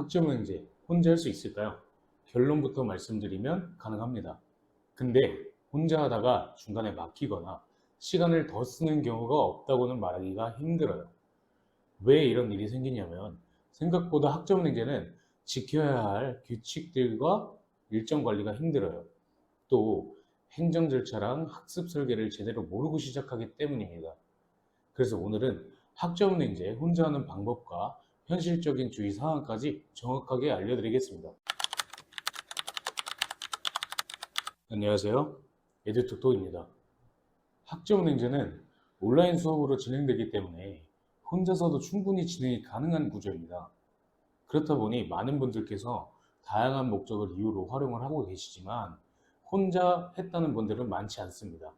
학점은행제 혼자 할 수 있을까요? 결론부터 말씀드리면 가능합니다. 근데 혼자 하다가 중간에 막히거나 시간을 더 쓰는 경우가 없다고는 말하기가 힘들어요. 왜 이런 일이 생기냐면 생각보다 학점은행제는 지켜야 할 규칙들과 일정 관리가 힘들어요. 또 행정 절차랑 학습 설계를 제대로 모르고 시작하기 때문입니다. 그래서 오늘은 학점은행제 혼자 하는 방법과 현실적인 주의 사항까지 정확하게 알려드리겠습니다. 안녕하세요. 에듀톡톡입니다. 학점은행제는 온라인 수업으로 진행되기 때문에 혼자서도 충분히 진행이 가능한 구조입니다. 그렇다 보니 많은 분들께서 다양한 목적을 이유로 활용을 하고 계시지만 혼자 했다는 분들은 많지 않습니다.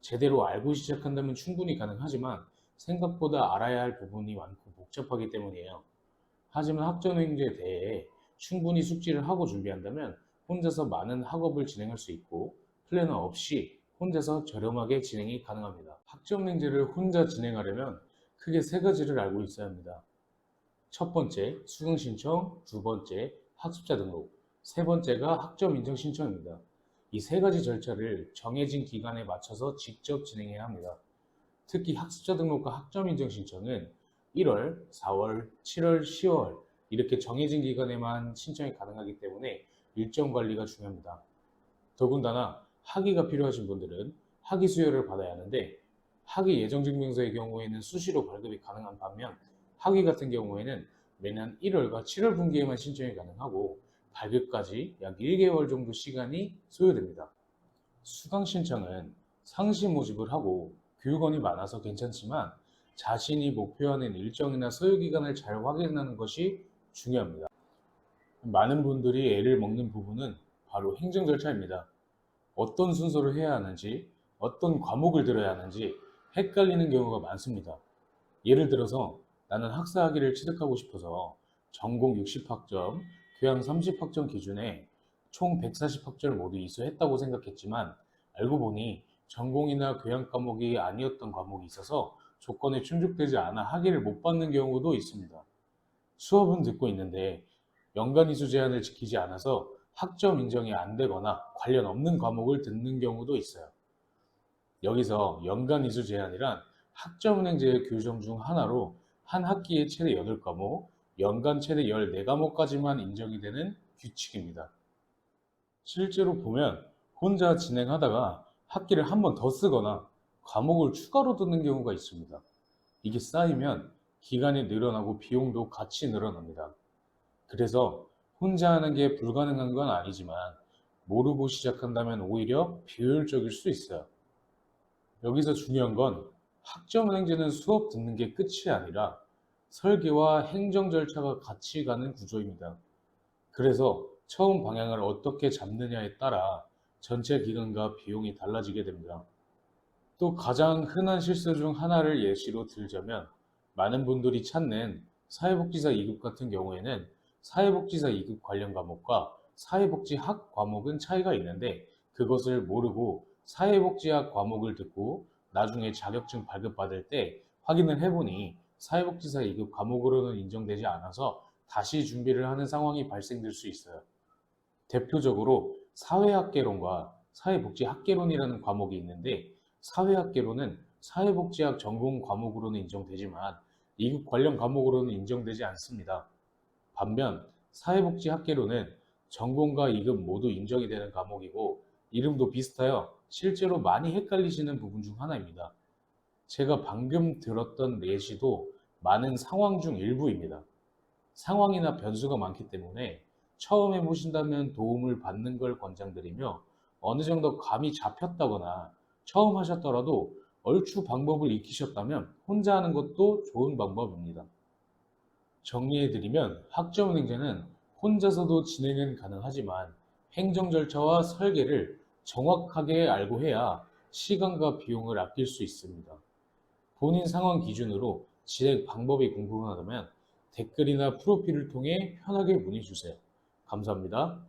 제대로 알고 시작한다면 충분히 가능하지만 생각보다 알아야 할 부분이 많고 복잡하기 때문이에요. 하지만 학점행제에 대해 충분히 숙지를 하고 준비한다면 혼자서 많은 학업을 진행할 수 있고 플래너 없이 혼자서 저렴하게 진행이 가능합니다. 학점행제를 혼자 진행하려면 크게 세 가지를 알고 있어야 합니다. 첫 번째, 수강 신청, 두 번째, 학습자 등록, 세 번째가 학점 인정 신청입니다. 이 세 가지 절차를 정해진 기간에 맞춰서 직접 진행해야 합니다. 특히 학습자 등록과 학점 인정 신청은 1월, 4월, 7월, 10월 이렇게 정해진 기간에만 신청이 가능하기 때문에 일정 관리가 중요합니다. 더군다나 학위가 필요하신 분들은 학위 수여를 받아야 하는데 학위 예정증명서의 경우에는 수시로 발급이 가능한 반면 학위 같은 경우에는 매년 1월과 7월 분기에만 신청이 가능하고 발급까지 약 1개월 정도 시간이 소요됩니다. 수강 신청은 상시 모집을 하고 교육원이 많아서 괜찮지만 자신이 목표하는 일정이나 소요 기간을 잘 확인하는 것이 중요합니다. 많은 분들이 애를 먹는 부분은 바로 행정 절차입니다. 어떤 순서를 해야 하는지, 어떤 과목을 들어야 하는지 헷갈리는 경우가 많습니다. 예를 들어서 나는 학사학위를 취득하고 싶어서 전공 60학점, 교양 30학점 기준에 총 140학점을 모두 이수했다고 생각했지만 알고 보니 전공이나 교양 과목이 아니었던 과목이 있어서 조건에 충족되지 않아 학위를 못 받는 경우도 있습니다. 수업은 듣고 있는데 연간 이수 제한을 지키지 않아서 학점 인정이 안 되거나 관련 없는 과목을 듣는 경우도 있어요. 여기서 연간 이수 제한이란 학점은행제의 규정 중 하나로 한 학기에 최대 8과목, 연간 최대 14과목까지만 인정이 되는 규칙입니다. 실제로 보면 혼자 진행하다가 학기를 한 번 더 쓰거나 과목을 추가로 듣는 경우가 있습니다. 이게 쌓이면 기간이 늘어나고 비용도 같이 늘어납니다. 그래서 혼자 하는 게 불가능한 건 아니지만 모르고 시작한다면 오히려 비효율적일 수 있어요. 여기서 중요한 건 학점은행제는 수업 듣는 게 끝이 아니라 설계와 행정 절차가 같이 가는 구조입니다. 그래서 처음 방향을 어떻게 잡느냐에 따라 전체 기간과 비용이 달라지게 됩니다. 또 가장 흔한 실수 중 하나를 예시로 들자면 많은 분들이 찾는 사회복지사 2급 같은 경우에는 사회복지사 2급 관련 과목과 사회복지학 과목은 차이가 있는데 그것을 모르고 사회복지학 과목을 듣고 나중에 자격증 발급받을 때 확인을 해보니 사회복지사 2급 과목으로는 인정되지 않아서 다시 준비를 하는 상황이 발생될 수 있어요. 대표적으로 사회학개론과 사회복지학개론이라는 과목이 있는데 사회학개론은 사회복지학 전공 과목으로는 인정되지만 2급 관련 과목으로는 인정되지 않습니다. 반면 사회복지학개론은 전공과 2급 모두 인정이 되는 과목이고 이름도 비슷하여 실제로 많이 헷갈리시는 부분 중 하나입니다. 제가 방금 들었던 예시도 많은 상황 중 일부입니다. 상황이나 변수가 많기 때문에 처음 해보신다면 도움을 받는 걸 권장드리며 어느 정도 감이 잡혔다거나 처음 하셨더라도 얼추 방법을 익히셨다면 혼자 하는 것도 좋은 방법입니다. 정리해드리면 학점은행제는 혼자서도 진행은 가능하지만 행정 절차와 설계를 정확하게 알고 해야 시간과 비용을 아낄 수 있습니다. 본인 상황 기준으로 진행 방법이 궁금하다면 댓글이나 프로필을 통해 편하게 문의 주세요. 감사합니다.